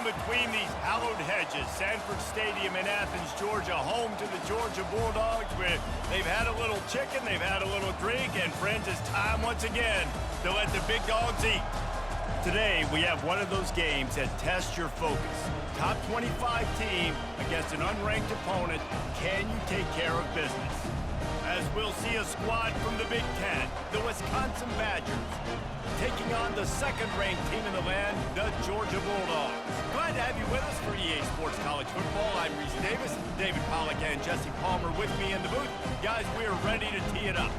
from between these hallowed hedges. Sanford Stadium in Athens, Georgia, home to the Georgia Bulldogs, where they've had a little chicken, they've had a little drink, and friends, it's time once again to let the big dogs eat. Today, we have one of those games that tests your focus. Top 25 team against an unranked opponent. Can you take care of business? As we'll see a squad from the Big Ten, the Wisconsin Badgers, taking on the second-ranked team in the land, the Georgia Bulldogs. Glad to have you with us for EA Sports College Football. I'm Reese Davis, David Pollack and Jesse Palmer with me in the booth. Guys, we're ready to tee it up.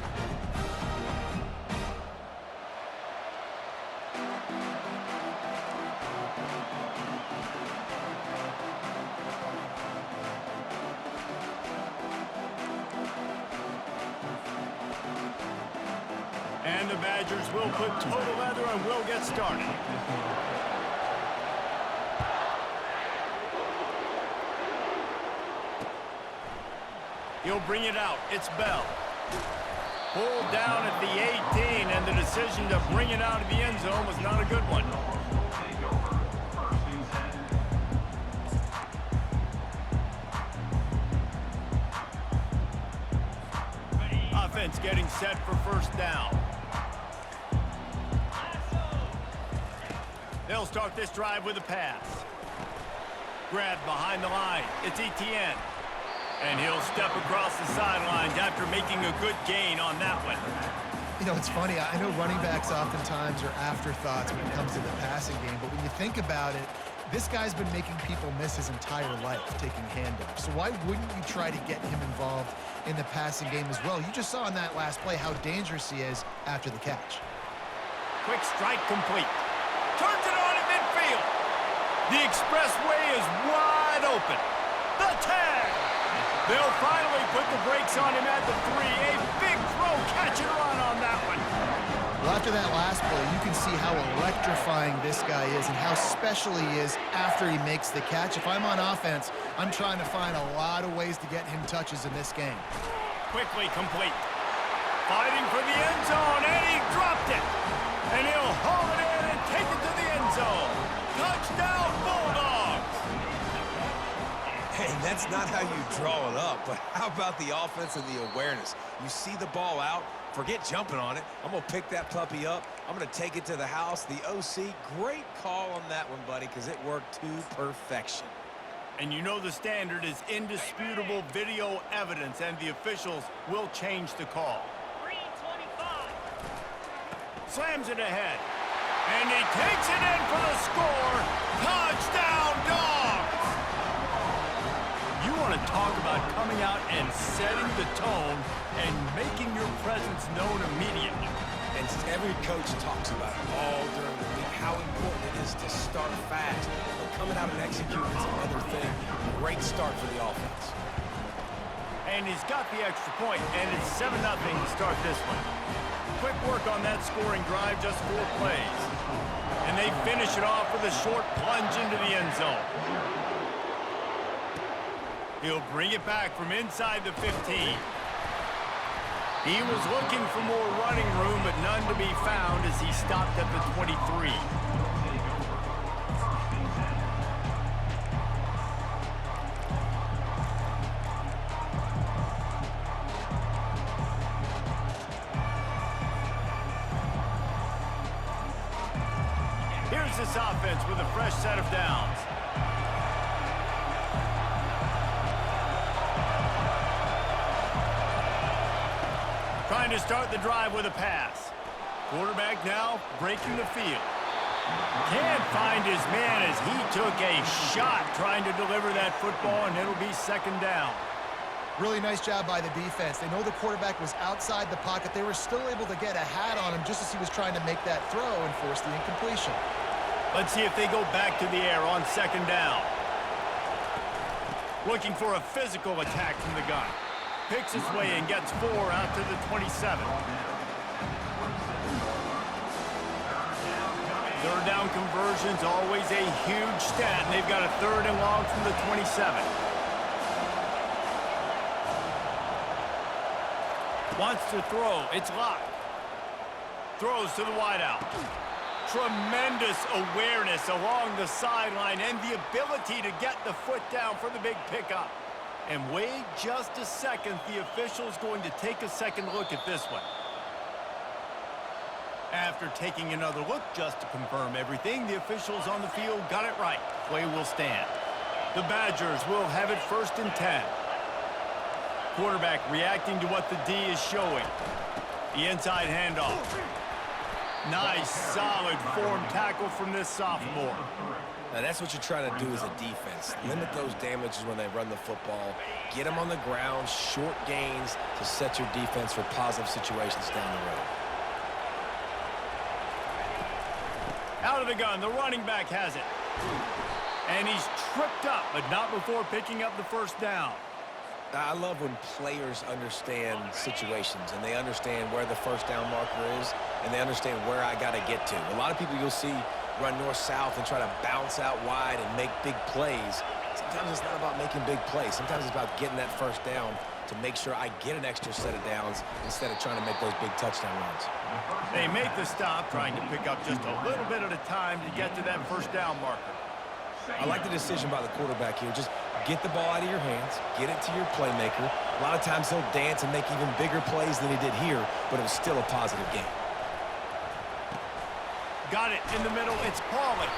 And the Badgers will put total leather and we'll get started. He'll bring it out. It's Bell. Pulled down at the 18, and the decision to bring it out of the end zone was not a good one. Offense getting set for first down. They'll start this drive with a pass. Grabbed behind the line. It's Etienne. And he'll step across the sidelines after making a good gain on that one. You know, it's funny. I know running backs oftentimes are afterthoughts when it comes to the passing game, but when you think about it, this guy's been making people miss his entire life taking handoffs. So why wouldn't you try to get him involved in the passing game as well? You just saw in that last play how dangerous he is after the catch. Quick strike complete. Turns it on in midfield. The expressway is wide open. The tag. They'll finally put the brakes on him at the 3. A big throw, catch and run on that one. Well, after that last play, you can see how electrifying this guy is and how special he is after he makes the catch. If I'm on offense, I'm trying to find a lot of ways to get him touches in this game. Quickly complete. Fighting for the end zone, and he dropped it. And he'll haul it in and take it to the end zone. Touchdown, Bulldogs! Hey, that's not how you draw it up, but how about the offense and the awareness? You see the ball out, forget jumping on it. I'm going to pick that puppy up. I'm going to take it to the house. The OC, great call on that one, buddy, because it worked to perfection. And you know the standard is indisputable video evidence, and the officials will change the call. 3:25. Slams it ahead. And he takes it in for the score. Touchdown, Dogs! You want to talk about coming out and setting the tone and making your presence known immediately. And every coach talks about it all during the week, how important it is to start fast. But coming out and executing is another thing. Great start for the offense. And he's got the extra point, and it's 7-0 to start this one. Quick work on that scoring drive, just 4 plays. And they finish it off with a short plunge into the end zone. He'll bring it back from inside the 15. He was looking for more running room, but none to be found as he stopped at the 23. Here's this offense with a fresh set of downs. Trying to start the drive with a pass. Quarterback now breaking the field. Can't find his man as he took a shot trying to deliver that football, and it'll be second down. Really nice job by the defense. They know the quarterback was outside the pocket. They were still able to get a hat on him just as he was trying to make that throw and force the incompletion. Let's see if they go back to the air on second down. Looking for a physical attack from the gun. Picks his way and gets 4 out to the 27. Third down conversion's always a huge stat, and they've got a 3rd and long from the 27. Wants to throw. It's locked. Throws to the wideout. tremendous awareness along the sideline and the ability to get the foot down for the big pickup. And wait just a second, the official's going to take a second look at this one. After taking another look just to confirm everything, the officials on the field got it right. Play will stand. The Badgers will have it 1st and 10. Quarterback reacting to what the D is showing. The inside handoff. Nice, solid form tackle from this sophomore. Now, that's what you're trying to do as a defense. Limit those damages when they run the football. Get them on the ground, short gains to set your defense for positive situations down the road. Out of the gun, the running back has it. And he's tripped up, but not before picking up the 1st down. I love when players understand situations and they understand where the 1st down marker is and they understand where I got to get to. A lot of people you'll see run north-south and try to bounce out wide and make big plays. Sometimes it's not about making big plays. Sometimes it's about getting that 1st down to make sure I get an extra set of downs instead of trying to make those big touchdown runs. They make the stop, trying to pick up just a little bit at a time to get to that 1st down marker. I like the decision by the quarterback here. Just get the ball out of your hands, get it to your playmaker. A lot of times he'll dance and make even bigger plays than he did here, but it was still a positive game. Got it in the middle. It's Pauly.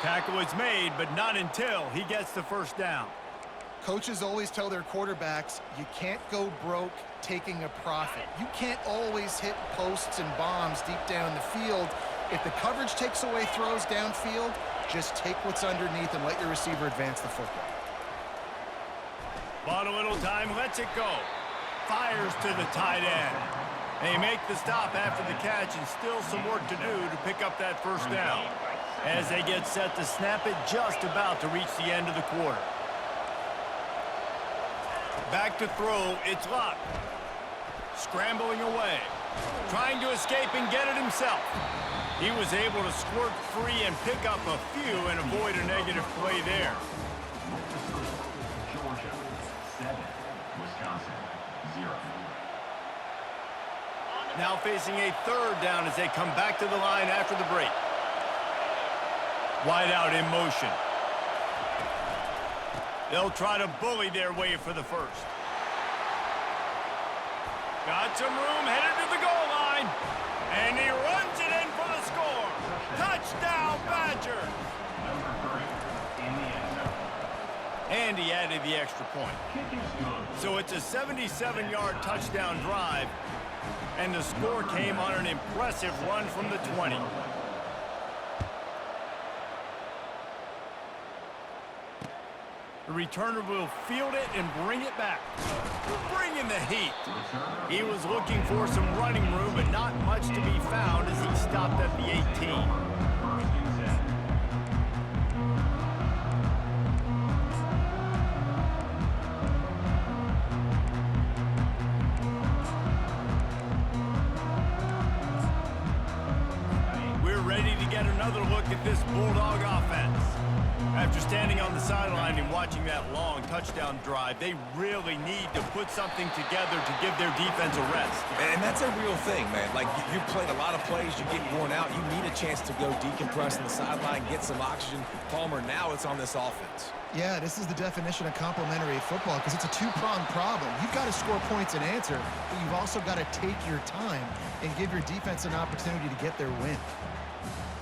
Tackle is made, but not until he gets the 1st down. Coaches always tell their quarterbacks, you can't go broke taking a profit. You can't always hit posts and bombs deep down the field. If the coverage takes away throws downfield, just take what's underneath and let your receiver advance the football. Bought a little time, lets it go. Fires to the tight end. They make the stop after the catch and still some work to do to pick up that 1st down. As they get set to snap it, just about to reach the end of the quarter. Back to throw, it's Luck. Scrambling away. Trying to escape and get it himself. He was able to squirt free and pick up a few and avoid a negative play there. Georgia 7, Wisconsin 0. Now facing a 3rd down as they come back to the line after the break. Wide out in motion. They'll try to bully their way for the 1st. Got some room, headed to the goal line. And he runs it in for the score. Touchdown, Badgers. Number 3 in the end zone. And he added the extra point. Kick is good. So it's a 77-yard touchdown drive. And the score came on an impressive run from the 20. The returner will field it and bring it back. Bringing the heat. He was looking for some running room, but not much to be found as he stopped at the 18. 1st and 10. We're ready to get another look at this Bulldog offense. After standing on the sideline and watching that long touchdown drive, they really need to put something together to give their defense a rest. And that's a real thing, man. Like, you're playing a lot of plays, you get worn out, you need a chance to go decompress on the sideline, get some oxygen. Palmer, now it's on this offense. Yeah, this is the definition of complementary football because it's a two-pronged problem. You've got to score points and answer, but you've also got to take your time and give your defense an opportunity to get their win.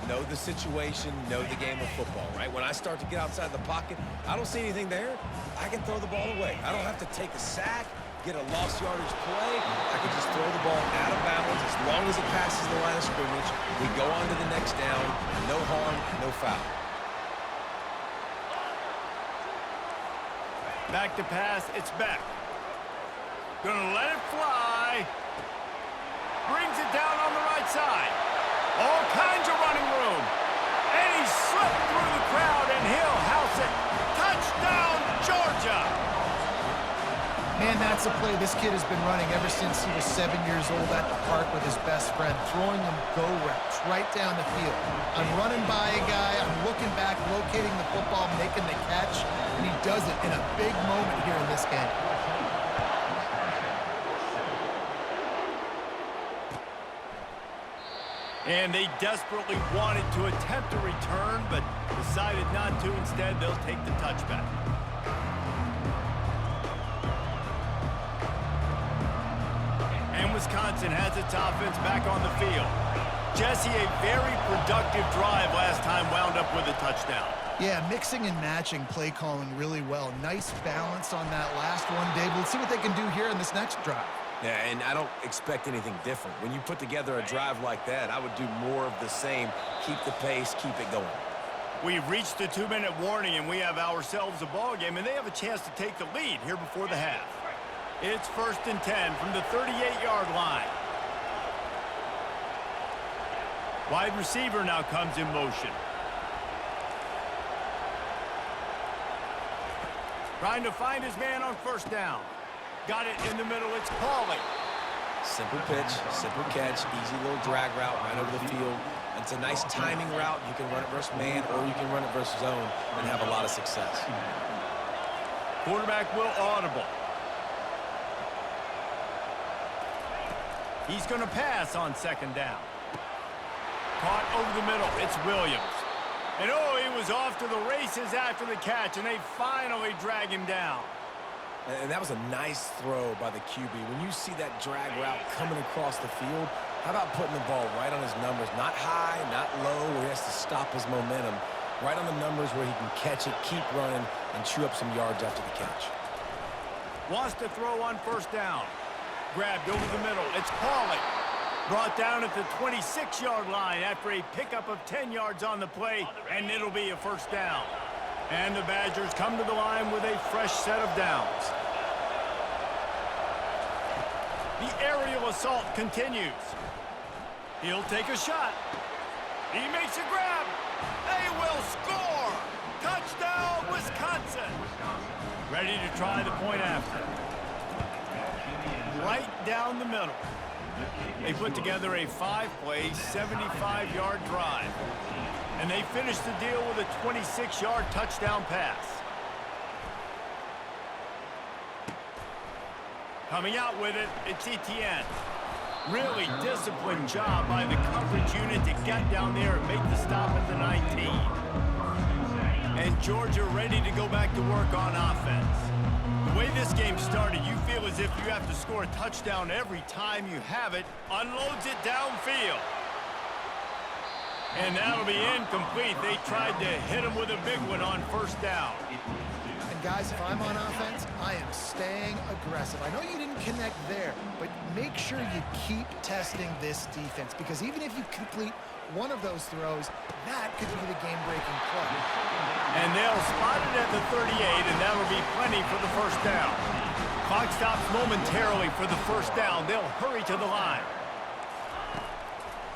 Know the situation, know the game of football, right? When I start to get outside the pocket, I don't see anything there, I can throw the ball away. I don't have to take a sack, get a lost yardage play. I can just throw the ball out of bounds. As long as it passes the line of scrimmage, we go on to the next down. No harm, no foul. Back to pass, it's Beck. Gonna let it fly. Brings it down on the right side. All kinds of running room. And he slipped through the crowd and he'll house it. Touchdown, Georgia. Man, that's a play this kid has been running ever since he was 7 years old at the park with his best friend, throwing him go routes right down the field. I'm running by a guy, I'm looking back, locating the football, making the catch, and he does it in a big moment here in this game. And they desperately wanted to attempt a return, but decided not to. Instead, they'll take the touchback. And Wisconsin has its offense back on the field. Jesse, a very productive drive last time wound up with a touchdown. Yeah, mixing and matching play calling really well. Nice balance on that last one, Dave. Let's see what they can do here in this next drive. Yeah, and I don't expect anything different. When you put together a drive like that, I would do more of the same. Keep the pace, keep it going. We've reached the 2-minute warning, and we have ourselves a ball game, and they have a chance to take the lead here before the half. It's 1st and 10 from the 38-yard line. Wide receiver now comes in motion. Trying to find his man on 1st down. Got it in the middle. It's Pauly. Simple pitch, simple catch, easy little drag route right over the field. It's a nice timing route. You can run it versus man or you can run it versus zone and have a lot of success. Quarterback will audible. He's going to pass on 2nd down. Caught over the middle. It's Williams. And oh, he was off to the races after the catch, and they finally drag him down. And that was a nice throw by the QB. When you see that drag route coming across the field, how about putting the ball right on his numbers? Not high, not low, where he has to stop his momentum. Right on the numbers where he can catch it, keep running, and chew up some yards after the catch. Wants to throw on 1st down. Grabbed over the middle. It's Pauly. Brought down at the 26-yard line after a pickup of 10 yards on the play, and it'll be a 1st down. And the Badgers come to the line with a fresh set of downs. The aerial assault continues. He'll take a shot. He makes a grab. They will score. Touchdown, Wisconsin. Ready to try the point after. Right down the middle. They put together a 5-play, 75-yard drive. And they finished the deal with a 26-yard touchdown pass. Coming out with it, it's Etienne. Really disciplined job by the coverage unit to get down there and make the stop at the 19. And Georgia ready to go back to work on offense. The way this game started, you feel as if you have to score a touchdown every time you have it. Unloads it downfield. And that'll be incomplete. They tried to hit him with a big one on 1st down. And guys, if I'm on offense, I am staying aggressive. I know you didn't connect there, but make sure you keep testing this defense, because even if you complete one of those throws, that could be the game-breaking play. And they'll spot it at the 38, and that'll be plenty for the 1st down. Clock stops momentarily for the 1st down. They'll hurry to the line.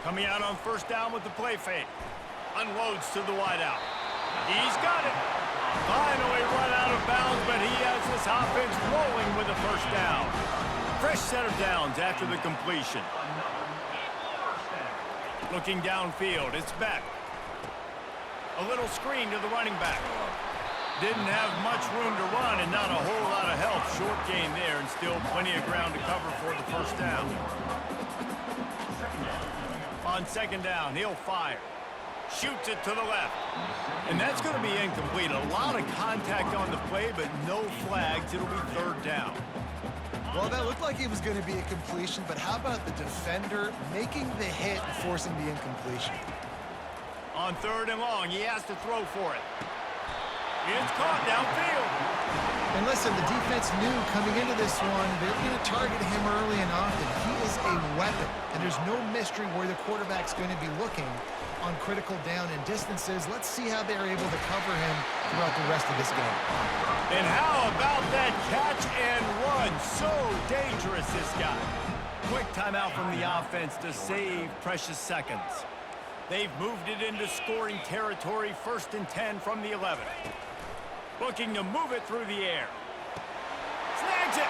Coming out on 1st down with the play fake. Unloads to the wideout. He's got it. Finally run out of bounds, but he has this offense rolling with a 1st down. Fresh set of downs after the completion. Looking downfield, it's Beck. A little screen to the running back. Didn't have much room to run and not a whole lot of help. Short gain there and still plenty of ground to cover for the 1st down. On 2nd down, he'll fire. Shoots it to the left. And that's going to be incomplete. A lot of contact on the play, but no flags. It'll be 3rd down. Well, that looked like it was going to be a completion, but how about the defender making the hit and forcing the incompletion? On 3rd and long, he has to throw for it. It's caught downfield. And listen, the defense knew coming into this one, they're going to target him early and often. He is a weapon, and there's no mystery where the quarterback's going to be looking on critical down and distances. Let's see how they're able to cover him throughout the rest of this game. And how about that catch and run? So dangerous, this guy. Quick timeout from the offense to save precious seconds. They've moved it into scoring territory. 1st and 10 from the 11. Looking to move it through the air. Snags it.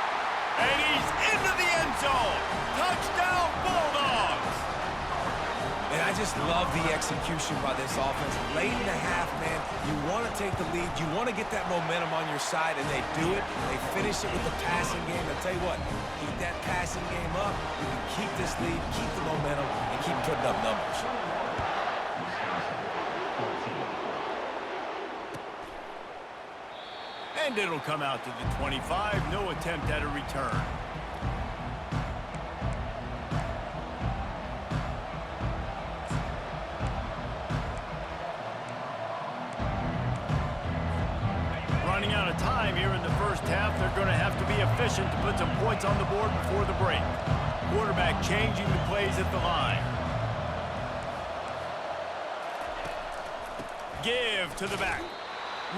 And he's into the end zone. Touchdown, Bulldogs. mean, I just love the execution by this offense. Late in the half, man, you want to take the lead. You want to get that momentum on your side, and they do it. They finish it with the passing game. I'll tell you what, keep that passing game up. You can keep this lead, keep the momentum, and keep putting up numbers. And it'll come out to the 25. No attempt at a return. Running out of time here in the first half. They're going to have to be efficient to put some points on the board before the break. Quarterback changing the plays at the line. Give to the back.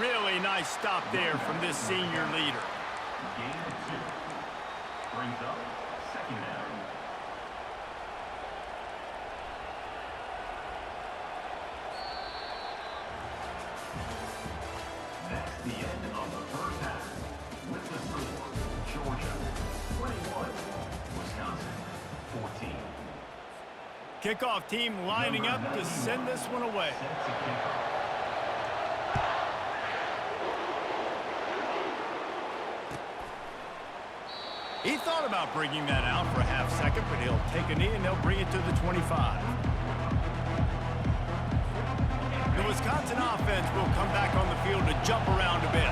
Really nice stop there from this senior leader. Gain of 2. Brings up 2nd down. That's the end of the first half. With the score, Georgia 21, Wisconsin 14. Kickoff team lining up to send this one away. Set to kickoff. He thought about bringing that out for a half second, but he'll take a knee and they'll bring it to the 25. The Wisconsin offense will come back on the field to jump around a bit.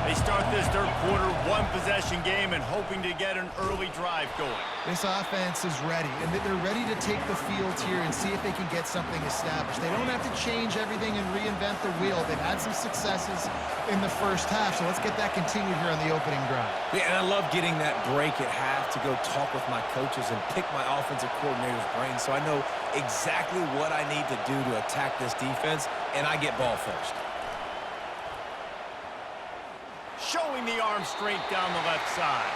They start this third quarter one-possession game and hoping to get an early drive going. This offense is ready, and they're ready to take the field here and see if they can get something established. They don't have to change everything and reinvent the wheel. They've had some successes in the first half, so let's get that continued here on the opening drive. Yeah, and I love getting that break at half to go talk with my coaches and pick my offensive coordinator's brain so I know exactly what I need to do to attack this defense, and I get ball first. Showing the arm strength down the left side.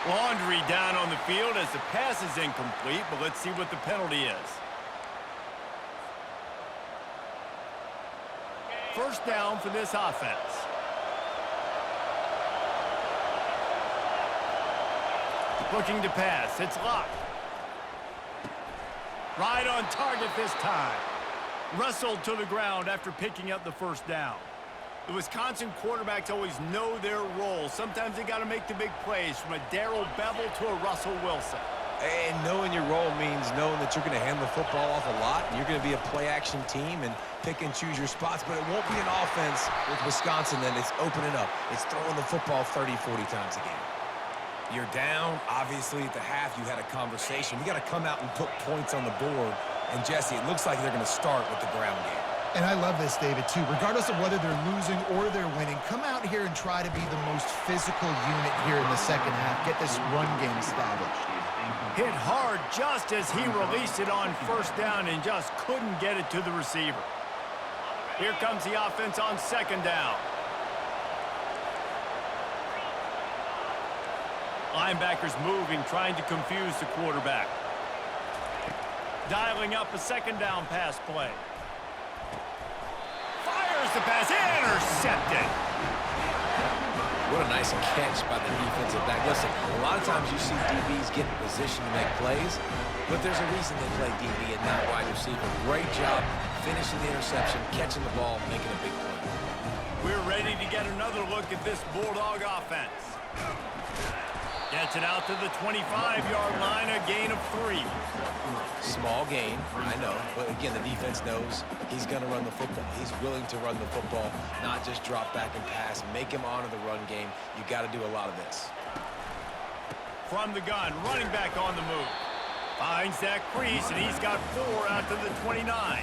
Laundry down on the field as the pass is incomplete, but let's see what the penalty is. First down for this offense. Looking to pass. It's locked. Right on target this time. Wrestled to the ground after picking up the first down. The Wisconsin quarterbacks always know their role. Sometimes they got to make the big plays, from a Darrell Bevel to a Russell Wilson. And knowing your role means knowing that you're going to hand the football off a lot, and you're going to be a play-action team and pick and choose your spots, but it won't be an offense with Wisconsin that it's opening up. It's throwing the football 30, 40 times a game. You're down. Obviously, at the half, you had a conversation. You got to come out and put points on the board. And, Jesse, it looks like they're going to start with the ground game. And I love this, David, too. Regardless of whether they're losing or they're winning, come out here and try to be the most physical unit here in the second half. Get this run game established. Hit hard just as he released it on first down and just couldn't get it to the receiver. Here comes the offense on second down. Linebackers moving, trying to confuse the quarterback. Dialing up a second down pass play. The pass intercepted. What a nice catch by the defensive back. Listen, a lot of times you see DBs get in position to make plays, but there's a reason they play DB and not wide receiver. Great job finishing the interception, catching the ball, making a big play. We're ready to get another look at this Bulldog offense. Gets it out to the 25-yard line, a gain of 3. Small gain, I know, but again, the defense knows he's going to run the football. He's willing to run the football, not just drop back and pass, make him honor the run game. You got to do a lot of this. From the gun, running back on the move. Finds that crease, and he's got 4 out to the 29.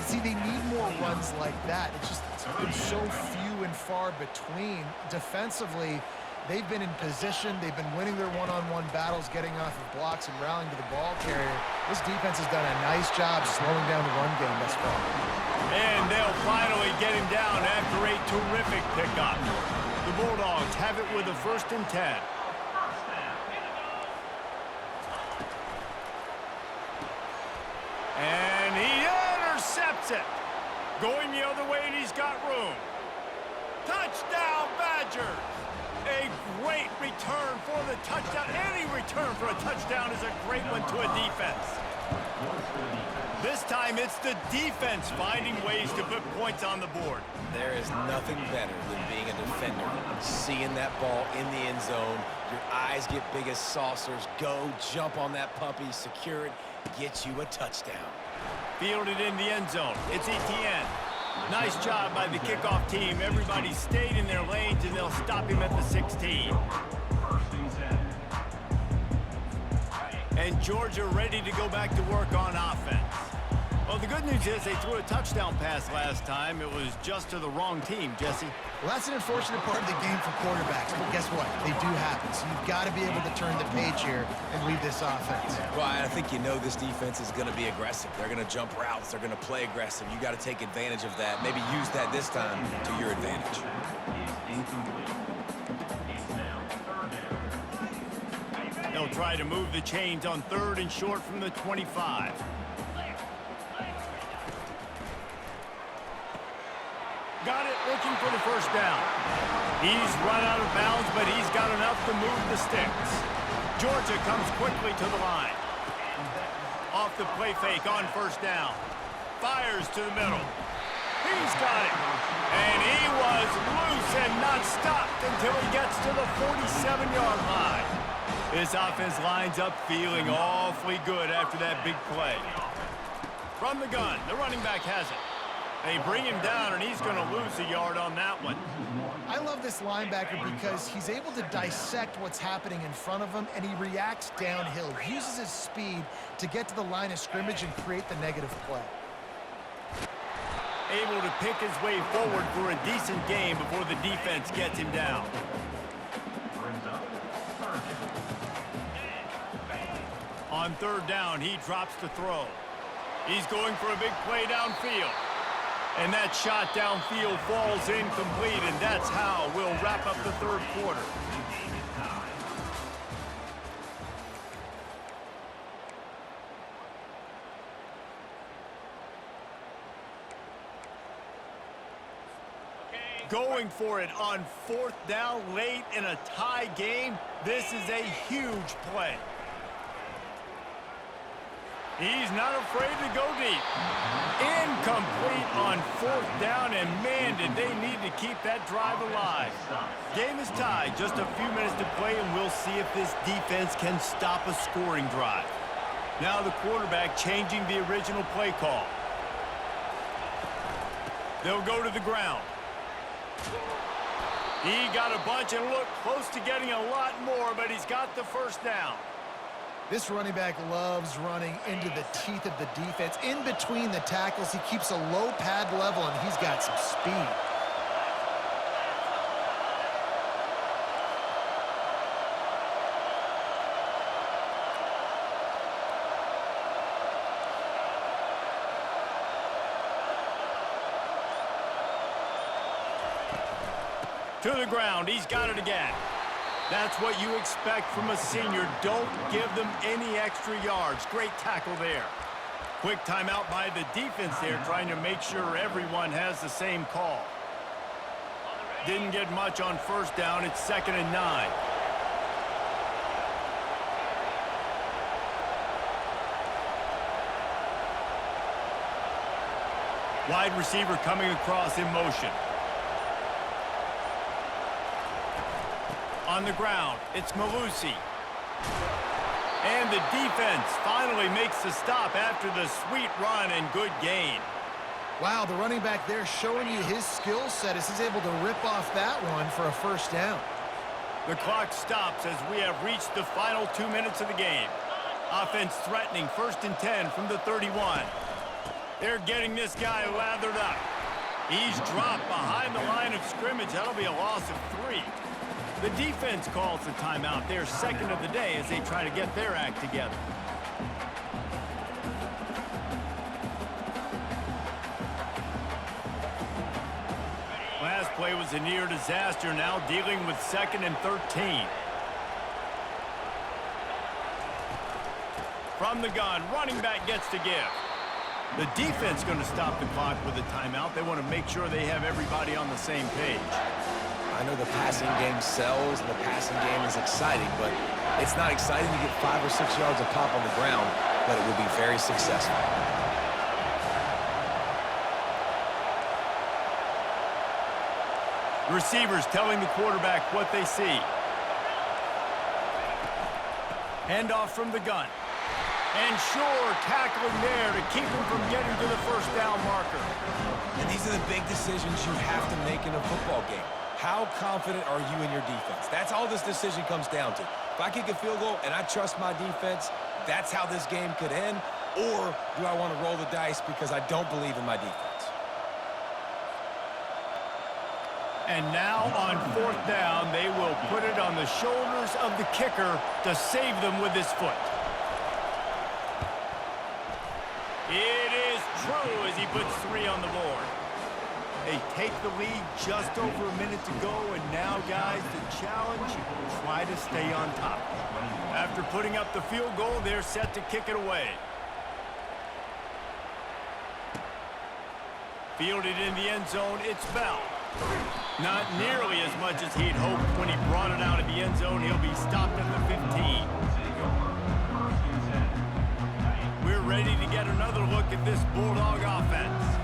See, they need more runs like that. It's been so few and far between. Defensively, they've been in position. They've been winning their one-on-one battles, getting off of blocks and rallying to the ball carrier. This defense has done a nice job slowing down the run game thus far. And they'll finally get him down after a terrific pickup. The Bulldogs have it with a 1st and 10. And he intercepts it. Going the other way, and he's got room. Touchdown, Badgers! A great return for the touchdown. Any return for a touchdown is a great one to a defense. This time it's the defense finding ways to put points on the board. There is nothing better than being a defender. Seeing that ball in the end zone, your eyes get big as saucers. Go, jump on that puppy, secure it, get you a touchdown. Fielded in the end zone. It's Etienne. Nice job by the kickoff team. Everybody stayed in their lanes, and they'll stop him at the 16. And Georgia ready to go back to work on offense. Well, the good news is they threw a touchdown pass last time. It was just to the wrong team, Jesse. Well, that's an unfortunate part of the game for quarterbacks, but guess what? They do happen, so you've got to be able to turn the page here and lead this offense. Well, I think you know this defense is going to be aggressive. They're going to jump routes. They're going to play aggressive. You got to take advantage of that. Maybe use that this time to your advantage. They'll try to move the chains on 3rd and short from the 25. Got it, looking for the first down. He's run out of bounds, but he's got enough to move the sticks. Georgia comes quickly to the line. Off the play fake on 1st down. Fires to the middle. He's got it. And he was loose and not stopped until he gets to the 47-yard line. This offense lines up feeling awfully good after that big play. From the gun, the running back has it. They bring him down, and he's going to lose a yard on that one. I love this linebacker because he's able to dissect what's happening in front of him, and he reacts downhill. He uses his speed to get to the line of scrimmage and create the negative play. Able to pick his way forward for a decent game before the defense gets him down. On 3rd down, he drops the throw. He's going for a big play downfield. And that shot downfield falls incomplete, and that's how we'll wrap up the 3rd quarter. Going for it on 4th down late in a tie game. This is a huge play. He's not afraid to go deep. Incomplete on 4th down, and man, did they need to keep that drive alive. Game is tied, just a few minutes to play, and we'll see if this defense can stop a scoring drive. Now the quarterback changing the original play call. They'll go to the ground. He got a bunch and looked close to getting a lot more, but he's got the 1st down. This running back loves running into the teeth of the defense. In between the tackles, he keeps a low pad level, and he's got some speed. To the ground, he's got it again. That's what you expect from a senior. Don't give them any extra yards. Great tackle there. Quick timeout by the defense there, trying to make sure everyone has the same call. Didn't get much on 1st down. It's 2nd and 9. Wide receiver coming across in motion. On the ground, it's Malusi. And the defense finally makes the stop after the sweet run and good gain. Wow, the running back there showing you his skill set as he's able to rip off that one for a 1st down. The clock stops as we have reached the final 2 minutes of the game. Offense threatening 1st and 10 from the 31. They're getting this guy lathered up. He's dropped behind the line of scrimmage. That'll be a loss of 3. The defense calls the timeout. They're 2nd of the day as they try to get their act together. Last play was a near disaster, now dealing with 2nd and 13. From the gun, running back gets to give. The defense going to stop the clock with a timeout. They want to make sure they have everybody on the same page. I know the passing game sells and the passing game is exciting, but it's not exciting to get 5 or 6 yards of pop on the ground but it will be very successful. Receivers telling the quarterback what they see. Handoff from the gun. And sure, tackling there to keep him from getting to the first down marker. And these are the big decisions you have to make in a football game. How confident are you in your defense? That's all this decision comes down to. If I kick a field goal and I trust my defense, that's how this game could end. Or do I want to roll the dice because I don't believe in my defense? And now on fourth down, they will put it on the shoulders of the kicker to save them with his foot. It is true as he puts 3 on the board. They take the lead just over a minute to go, and now, guys, the challenge, try to stay on top. After putting up the field goal, they're set to kick it away. Fielded in the end zone, it's Bell. Not nearly as much as he'd hoped when he brought it out of the end zone. He'll be stopped at the 15. We're ready to get another look at this Bulldog offense.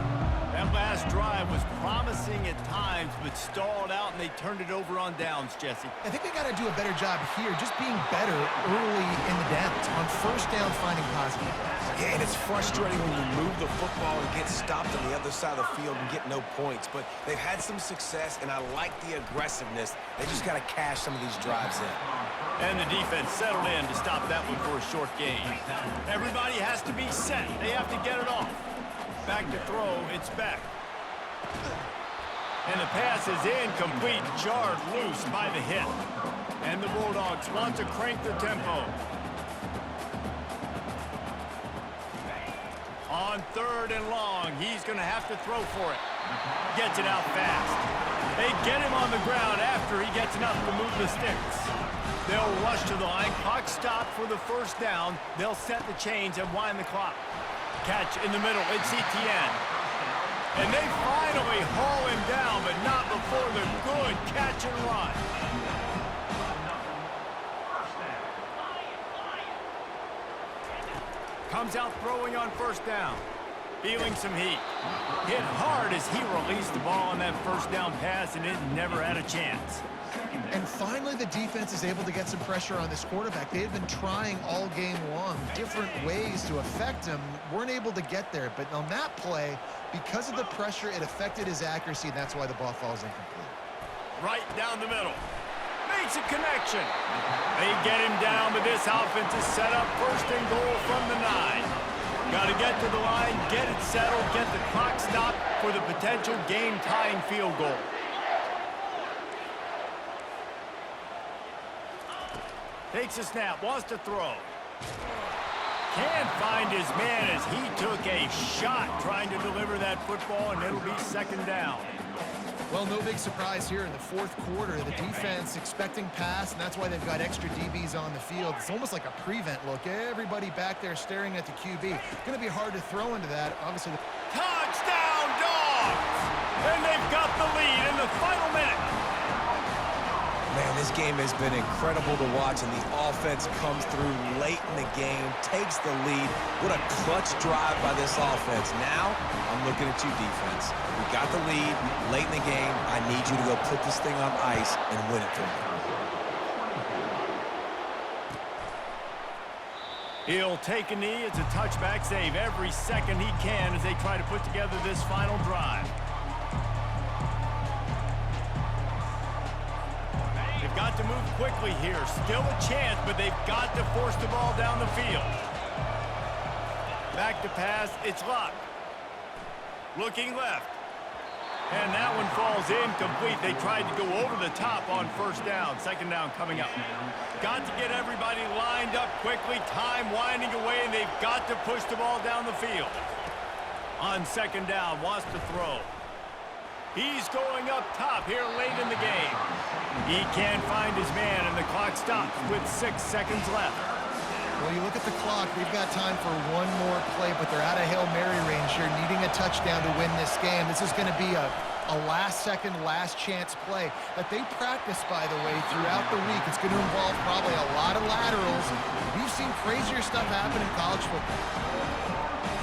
That last drive was promising at times, but stalled out, and they turned it over on downs, Jesse. I think they got to do a better job here, just being better early in the downs. On first down, finding positive. Yeah, and it's frustrating when you move the football and get stopped on the other side of the field and get no points. But they've had some success, and I like the aggressiveness. They just got to cash some of these drives in. And the defense settled in to stop that one for a short gain. Everybody has to be set. They have to get it off. Back to throw, it's back. And the pass is incomplete, jarred loose by the hit. And the Bulldogs want to crank the tempo. On third and long, he's going to have to throw for it. Gets it out fast. They get him on the ground after he gets enough to move the sticks. They'll rush to the line. Clock stopped for the first down. They'll set the chains and wind the clock. Catch in the middle, it's Etienne. And they finally haul him down, but not before the good catch and run. Comes out throwing on first down. Feeling some heat. Hit hard as he released the ball on that first down pass, and it never had a chance. And finally, the defense is able to get some pressure on this quarterback. They had been trying all game long, different ways to affect him. Weren't able to get there. But on that play, because of the pressure, it affected his accuracy, and that's why the ball falls incomplete. Right down the middle. Makes a connection. They get him down, but this offense is set up first and goal from the 9. Got to get to the line, get it settled, get the clock stopped for the potential game-tying field goal. Takes a snap, wants to throw. Can't find his man as he took a shot trying to deliver that football, and it'll be second down. Well, no big surprise here in the fourth quarter. The defense expecting pass, and that's why they've got extra DBs on the field. It's almost like a prevent look. Everybody back there staring at the QB. Going to be hard to throw into that. Obviously, Touchdown, Dogs! And they've got the lead in the final minute. Man, this game has been incredible to watch, and the offense comes through late in the game, takes the lead. What a clutch drive by this offense. Now, I'm looking at you, defense. We got the lead late in the game. I need you to go put this thing on ice and win it for me. He'll take a knee. It's a touchback save every second he can as they try to put together this final drive. They've got to move quickly here. Still a chance, but they've got to force the ball down the field. Back to pass. It's Luck. Looking left. And that one falls incomplete. They tried to go over the top on first down. Second down coming up. Got to get everybody lined up quickly. Time winding away, and they've got to push the ball down the field. On second down, wants to throw. He's going up top here late in the game. He can't find his man, and the clock stops with 6 seconds left. well, you look at the clock. They've got time for one more play, but they're out of Hail Mary range here, needing a touchdown to win this game. This is going to be a a last-second, last-chance play that they practice, by the way, throughout the week. It's going to involve probably a lot of laterals. We've seen crazier stuff happen in college football.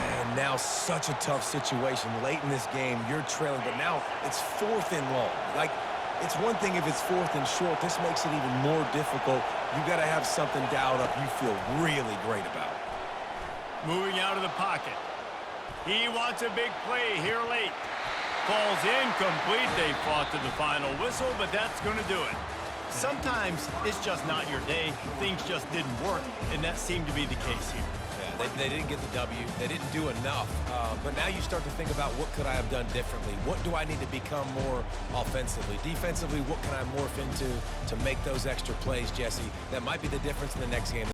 And now such a tough situation. Late in this game, you're trailing, but now it's 4th and long. Like, it's one thing if it's 4th and short. This makes it even more difficult. You got to have something dialed up you feel really great about. Moving out of the pocket. He wants a big play here late. Falls incomplete. They fought to the final whistle, but that's going to do it. Sometimes it's just not your day. Things just didn't work, and that seemed to be the case here. Yeah, they didn't get the W. They didn't do enough. But now you start to think about what could I have done differently? What do I need to become more offensively? Defensively, what can I morph into to make those extra plays, Jesse? That might be the difference in the next game.